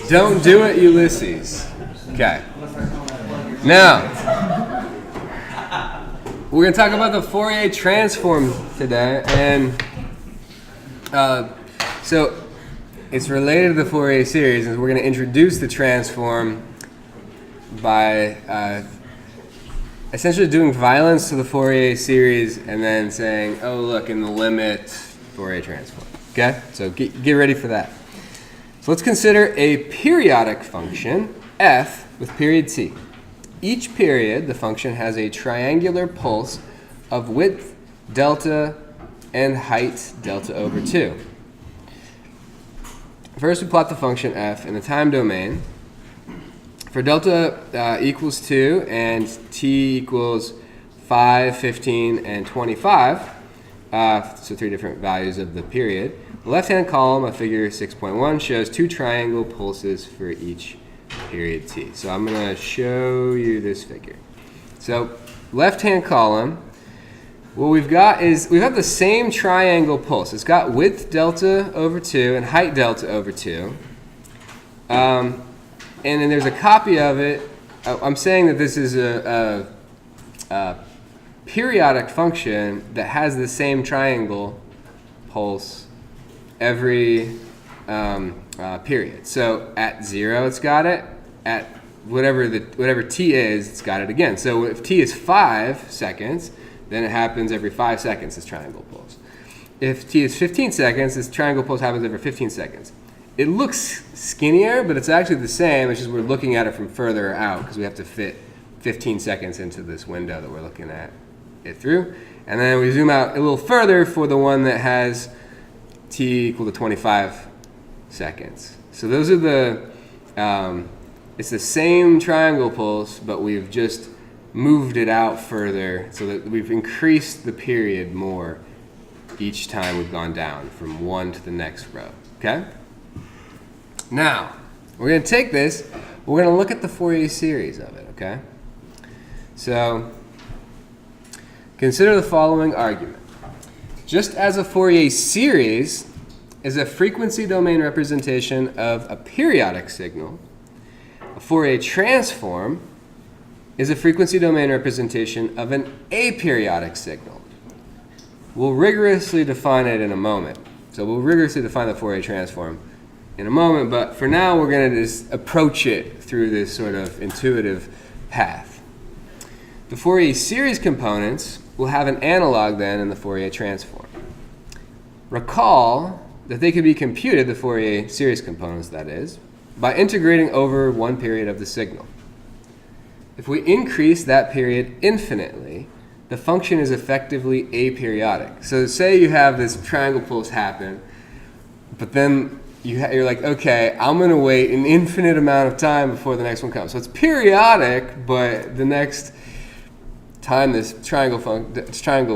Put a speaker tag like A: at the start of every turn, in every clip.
A: Don't do it, Ulysses. Okay. Now, we're going to talk about the Fourier transform today, and so it's related to the Fourier series, and we're going to introduce the transform by essentially doing violence to the Fourier series and then saying, oh, look, in the limit, Fourier transform. Okay? So get ready for that. So let's consider a periodic function, f, with period t. Each period, the function has a triangular pulse of width delta and height delta over 2. First, we plot the function f in the time domain. For delta equals 2 and t equals 5, 15, and 25, so 3 different values of the period, the left-hand column of figure 6.1 shows 2 triangle pulses for each period t. So I'm going to show you this figure. So left-hand column, what we've got is we have the same triangle pulse. It's got width delta over 2 and height delta over 2. And then there's a copy of it. I'm saying that this is a periodic function that has the same triangle pulse every period. So at 0, it's got it. At whatever t is, it's got it again. So if t is 5 seconds, then it happens every 5 seconds, this triangle pulse. If t is 15 seconds, this triangle pulse happens every 15 seconds. It looks skinnier, but it's actually the same. It's just we're looking at it from further out because we have to fit 15 seconds into this window that we're looking at it through. And then we zoom out a little further for the one that has t equal to 25 seconds. So those are the, it's the same triangle pulse, but we've just moved it out further so that we've increased the period more each time we've gone down from one to the next row. Okay? Now, we're going to take this, we're going to look at the Fourier series of it, okay? So, consider the following argument. Just as a Fourier series is a frequency domain representation of a periodic signal, a Fourier transform is a frequency domain representation of an aperiodic signal. We'll rigorously define it in a moment. So we'll rigorously define the Fourier transform in a moment, but for now we're going to just approach it through this sort of intuitive path. The Fourier series components will have an analog then in the Fourier transform. Recall that they can be computed, the Fourier series components that is, by integrating over one period of the signal. If we increase that period infinitely, the function is effectively aperiodic. So say you have this triangle pulse happen, but then you're like, okay, I'm going to wait an infinite amount of time before the next one comes. So it's periodic, but the next time this triangle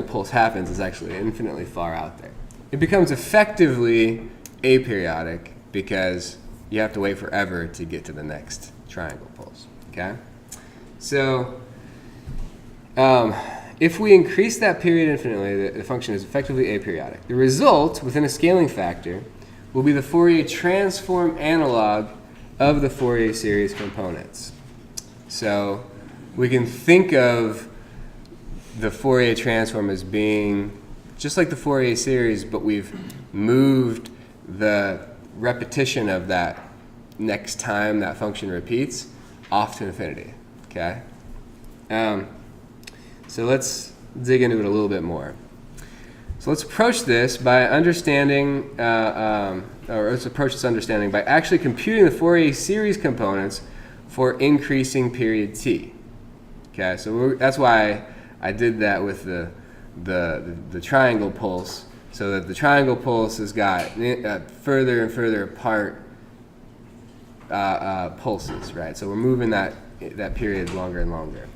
A: pulse happens is actually infinitely far out there. It becomes effectively aperiodic because you have to wait forever to get to the next triangle pulse. Okay? So if we increase that period infinitely, the function is effectively aperiodic. The result within a scaling factor will be the Fourier transform analog of the Fourier series components. So we can think of the Fourier transform as being just like the Fourier series, but we've moved the repetition of that next time that function repeats off to infinity. Okay? So let's dig into it a little bit more. So let's approach this by understanding, let's approach this understanding by actually computing the Fourier series components for increasing period t. Okay, so that's why I did that with the triangle pulse, so that the triangle pulse has got further and further apart pulses, right? So we're moving that period longer and longer.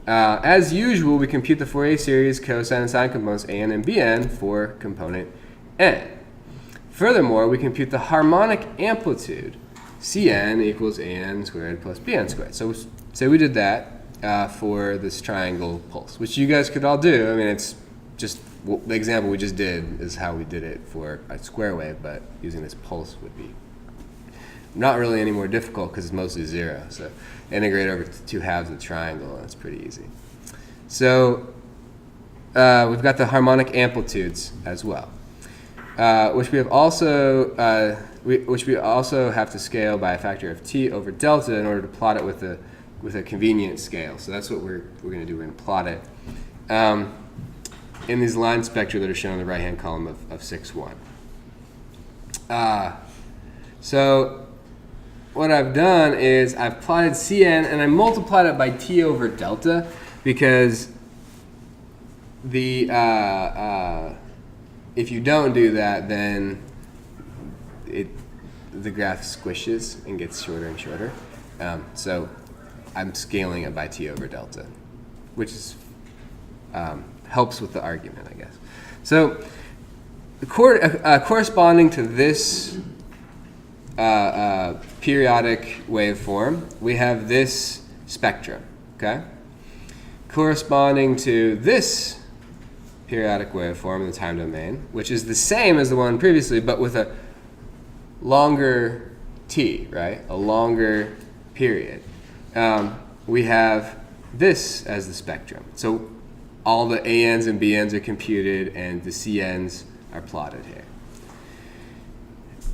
A: As usual, we compute the Fourier series cosine and sine components an and bn for component n. Furthermore, we compute the harmonic amplitude cn equals an squared plus bn squared. So say we did that for this triangle pulse, which you guys could all do. I mean, it's just the example we just did is how we did it for a square wave, but using this pulse would be not really any more difficult because it's mostly 0. So integrate over 2 halves of the triangle, and it's pretty easy. So we've got the harmonic amplitudes as well, which we also have to scale by a factor of t over delta in order to plot it with a convenient scale. So that's what we're going to do. We're going to plot it in these line spectra that are shown in the right-hand column of 6, 1. So what I've done is I've plotted Cn and I multiplied it by t over delta because if you don't do that, then the graph squishes and gets shorter and shorter. So I'm scaling it by t over delta, which is helps with the argument, I guess. So corresponding to this periodic waveform, we have this spectrum, okay? Corresponding to this periodic waveform in the time domain, which is the same as the one previously, but with a longer t, right? A longer period. We have this as the spectrum. So all the ANs and BNs are computed, and the CNs are plotted here.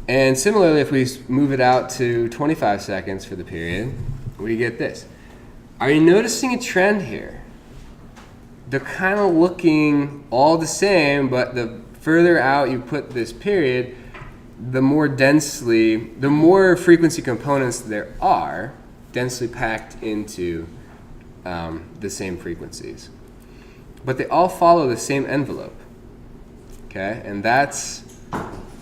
A: And similarly, if we move it out to 25 seconds for the period, we get this. Are you noticing a trend here? They're kind of looking all the same, but the further out you put this period, the more frequency components there are, densely packed into the same frequencies. But they all follow the same envelope, okay? And that's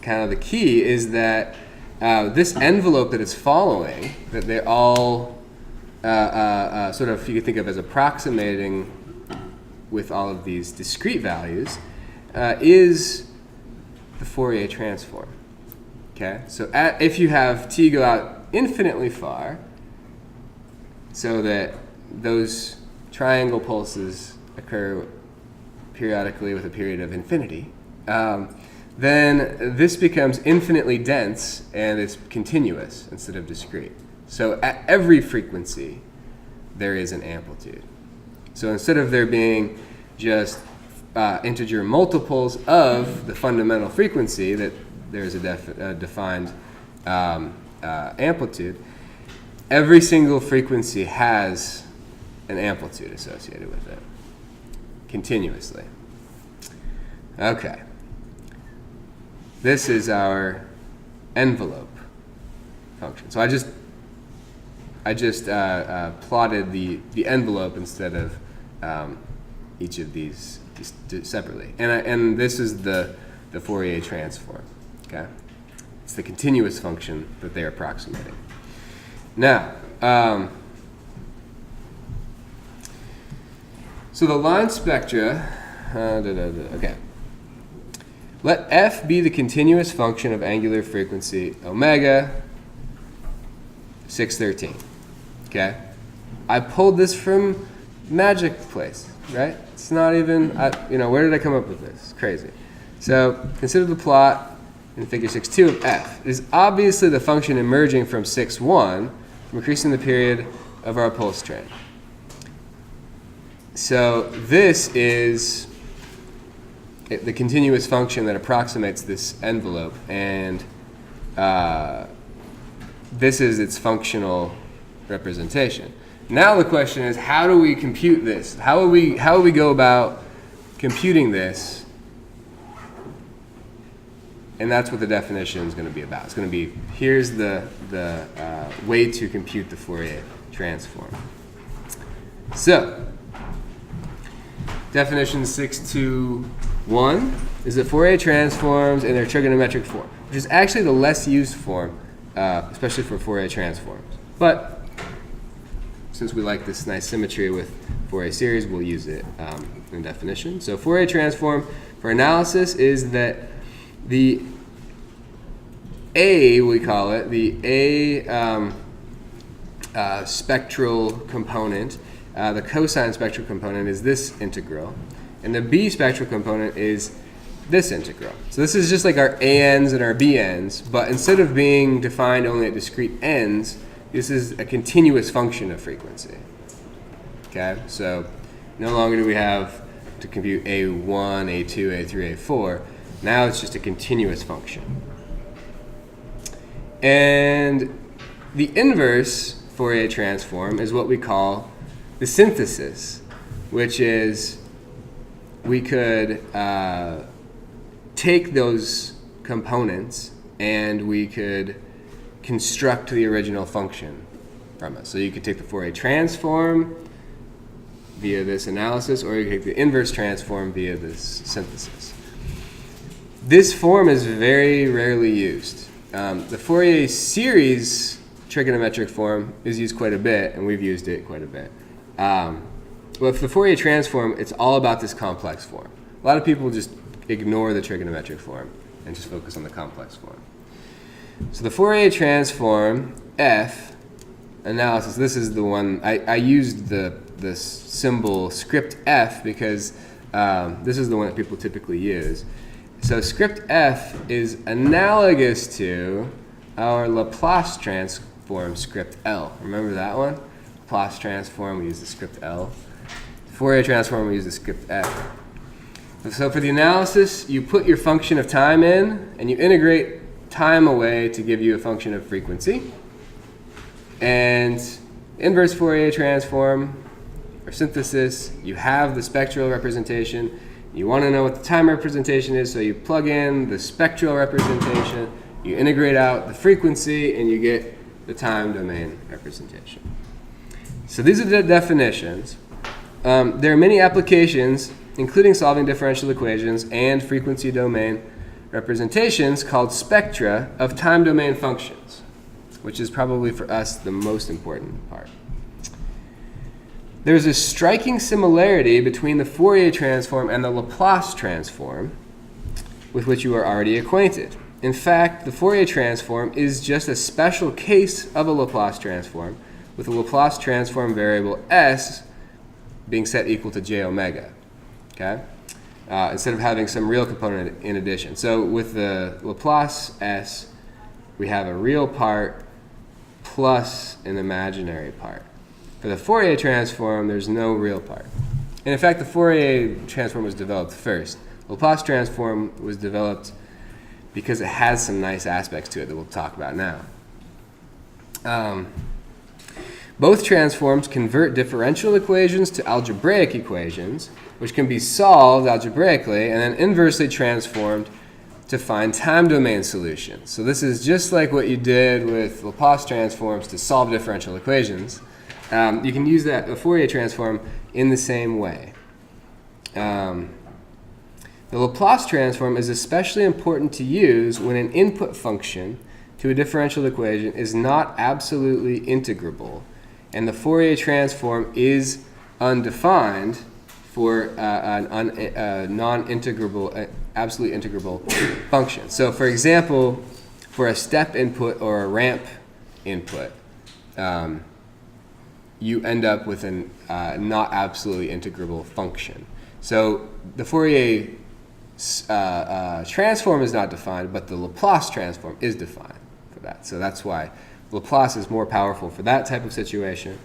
A: kind of the key, is that this envelope that it's following, that they all sort of, you could think of as approximating with all of these discrete values, is the Fourier transform. Okay, so if you have t go out infinitely far, so that those triangle pulses occur periodically with a period of infinity, then this becomes infinitely dense and it's continuous instead of discrete. So at every frequency, there is an amplitude. So instead of there being just integer multiples of the fundamental frequency, that there's a defined amplitude, every single frequency has an amplitude associated with it, continuously. Okay. This is our envelope function. So I just plotted the envelope instead of each of these separately. And this is the Fourier transform. Okay? It's the continuous function that they're approximating. Now, so the line spectra, okay. Let f be the continuous function of angular frequency omega 613. Okay? I pulled this from Magic Place, right? It's not even, where did I come up with this? It's crazy. So consider the plot in figure 6.2 of f. It is obviously the function emerging from 6.1 from increasing the period of our pulse train. So this is the continuous function that approximates this envelope, and this is its functional representation. Now the question is, how do we compute this? How will we go about computing this? And that's what the definition is going to be about. It's going to be, here's the way to compute the Fourier transform. So, definition 6.2.1 is that Fourier transforms in their trigonometric form, which is actually the less used form, especially for Fourier transforms. But since we like this nice symmetry with Fourier series, we'll use it in definition. So Fourier transform for analysis is that the A, we call it, the A spectral component, the cosine spectral component is this integral, and the B spectral component is this integral. So this is just like our ANs and our BNs, but instead of being defined only at discrete ends, this is a continuous function of frequency. Okay, so no longer do we have to compute A1, A2, A3, A4. Now it's just a continuous function. And the inverse Fourier transform is what we call the synthesis, which is we could take those components and we could construct the original function from it. So you could take the Fourier transform via this analysis, or you could take the inverse transform via this synthesis. This form is very rarely used. The Fourier series trigonometric form is used quite a bit, and we've used it quite a bit. But for the Fourier transform, it's all about this complex form. A lot of people just ignore the trigonometric form and just focus on the complex form. So the Fourier transform F analysis, this is the one, I used the symbol script F because this is the one that people typically use. So script F is analogous to our Laplace transform script L. Remember that one? Laplace transform, we use the script L. Fourier transform, we use the script F. So for the analysis, you put your function of time in, and you integrate time away to give you a function of frequency. And inverse Fourier transform, or synthesis, you have the spectral representation. You want to know what the time representation is, so you plug in the spectral representation, you integrate out the frequency, and you get the time domain representation. So these are the definitions. There are many applications, including solving differential equations and frequency domain representations called spectra of time domain functions, which is probably for us the most important part. There's a striking similarity between the Fourier transform and the Laplace transform, with which you are already acquainted. In fact, the Fourier transform is just a special case of a Laplace transform, with the Laplace transform variable s being set equal to j omega, okay? Instead of having some real component in addition. So with the Laplace s, we have a real part plus an imaginary part. For the Fourier transform, there's no real part. And in fact, the Fourier transform was developed first. The Laplace transform was developed because it has some nice aspects to it that we'll talk about now. Both transforms convert differential equations to algebraic equations, which can be solved algebraically and then inversely transformed to find time domain solutions. So this is just like what you did with Laplace transforms to solve differential equations. You can use that Fourier transform in the same way. The Laplace transform is especially important to use when an input function to a differential equation is not absolutely integrable, and the Fourier transform is undefined for a non-integrable, absolutely integrable function. So for example, for a step input or a ramp input, you end up with a not absolutely integrable function. So the Fourier transform is not defined, but the Laplace transform is defined for that. So that's why Laplace is more powerful for that type of situation.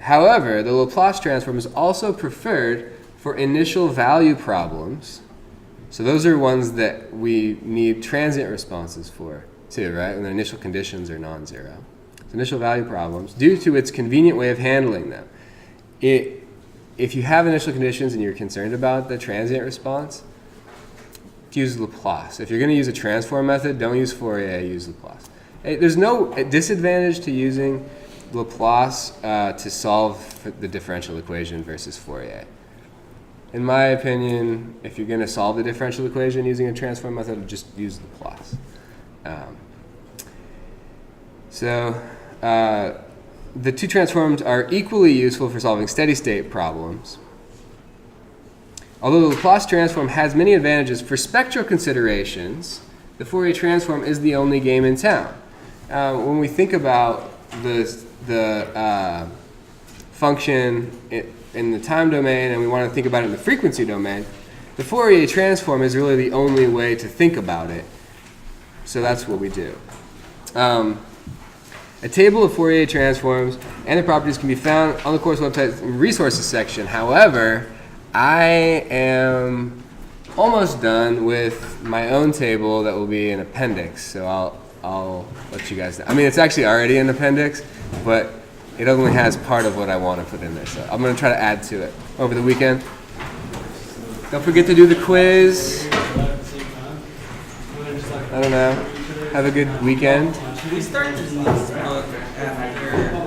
A: However, the Laplace transform is also preferred for initial value problems. So those are ones that we need transient responses for too, right? When the initial conditions are non-zero. So initial value problems, due to its convenient way of handling them. If you have initial conditions and you're concerned about the transient response, use Laplace. If you're going to use a transform method, don't use Fourier, use Laplace. There's no disadvantage to using Laplace to solve the differential equation versus Fourier. In my opinion, if you're going to solve the differential equation using a transform method, just use Laplace. The two transforms are equally useful for solving steady-state problems. Although the Laplace transform has many advantages for spectral considerations, the Fourier transform is the only game in town. When we think about the function in the time domain and we want to think about it in the frequency domain, the Fourier transform is really the only way to think about it. So that's what we do. A table of Fourier transforms and the properties can be found on the course website in the resources section. However, I am almost done with my own table that will be an appendix. So I'll let you guys know. I mean, it's actually already an appendix, but it only has part of what I want to put in there. So I'm going to try to add to it over the weekend. Don't forget to do the quiz. I don't know. Have a good weekend.
B: Should we start this book after